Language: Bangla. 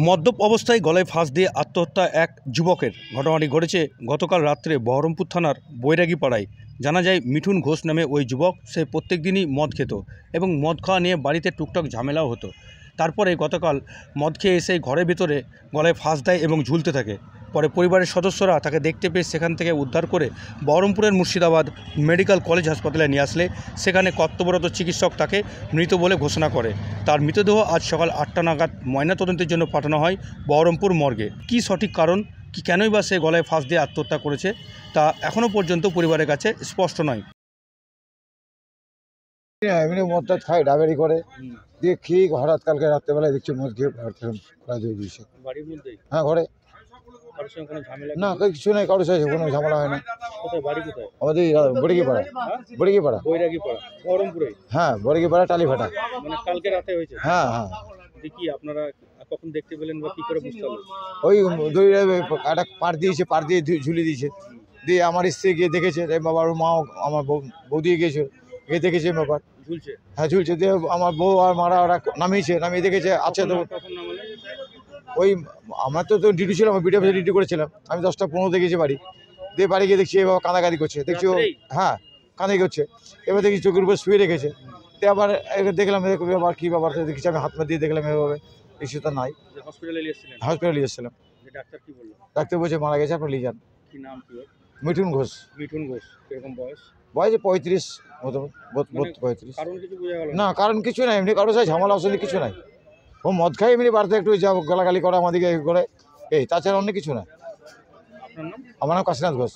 মদ্যপ অবস্থায় গলায় ফাঁস দিয়ে আত্মহত্যা এক যুবকের। ঘটনাটি ঘটেছে গতকাল রাত্রে বহরমপুর থানার বৈরাগীপাড়ায়। জানা যায় মিঠুন ঘোষ নামে ওই যুবক, সে প্রত্যেক দিনই মদ খেত এবং মদ খাওয়া নিয়ে বাড়িতে টুকটাক ঝামেলাও হতো। তারপরে গতকাল মদ খেয়ে এসে ঘরের ভিতরে গলায় ফাঁস দেয় এবং ঝুলতে থাকে। পরে পরিবারের সদস্যরা তাকে দেখতে পেয়ে সেখান থেকে উদ্ধার করে বহরমপুরের মুর্শিদাবাদ মেডিকেল কলেজ হাসপাতালে নিয়ে আসলে সেখানে কর্তব্যরত চিকিৎসক তাকে মৃত বলে ঘোষণা করে। তার মৃতদেহ আজ সকাল 8টা নাগাদ ময়নাতদন্তের জন্য পাঠানো হয় বহরমপুর মর্গে। কী সঠিক কারণ, কেনই বা সে গলায় ফাঁস দিয়ে আত্মহত্যা করেছে, তা এখনও পর্যন্ত পরিবারের কাছে স্পষ্ট নয়। এমনি মদটা খায়, ডাবেরি করে দিয়ে খেয়ে হঠাৎ কালকে রাত্রেবেলায় দেখছি মদ খেয়ে প্রায় দিয়ে দিয়েছে। হ্যাঁ, ঘরে। না, কিছু নেই, কারোর সাথে কোনো ঝামেলা হয় না। আমাদের বড়িগিপাড়া। হ্যাঁ, বড়িগিপাড়া টালিভাটা। কালকে রাতে হয়েছে। হ্যাঁ হ্যাঁ। দেখি আপনারা কখন দেখতে পেলেন বা কি করে বুঝতে পারলেন? ওই দড়িটা একটা পাড় দিয়েছে, পাড় দিয়ে ঝুলিয়ে দিয়েছে। দিয়ে আমার স্ত্রী গিয়ে দেখেছে, বাবার মাও আমার বৌদি গিয়েছে, গিয়ে দেখেছে ব্যাপার ঝুলছে। হ্যাঁ ঝুলছে। দিয়ে আমার বউ আর মারা ওরা নামিয়ে দেখেছে আছে তো। ওই আমার তো ডিউটি ছিল, আমি বিডিও ডিউটি করেছিলাম, আমি 10টা 15 গেছি বাড়ি। দিয়ে বাড়ি গিয়ে দেখছি এবার কাঁদাকাঁদি করছে, দেখছি ও হ্যাঁ কাঁদাই করছে। এবার দেখি চোখের উপর শুয়ে রেখেছে। তো আবার দেখলাম আবার কী ব্যাপার, দেখছি আমি হাত পা দিয়ে দেখলাম এভাবে, কিছু তো নাই। হসপিটালে নিয়ে এসেছিলাম। ডাক্তার বলছে মারা গেছে, আপনার নিয়ে যান। মিঠুন ঘোষ। বয়স 35 মতো, 35। না, কারণ কিছু নাই, এমনি কারোর সাথে ঝামেলা অসুবিধা কিছু নাই। ও মদ খাই এমনি বাড়িতে একটু যা গালাগালি করে আমাদেরকে করে, এই তাছাড়া অন্য কিছু না। আমার নাম কাশীনাথ ঘোষ।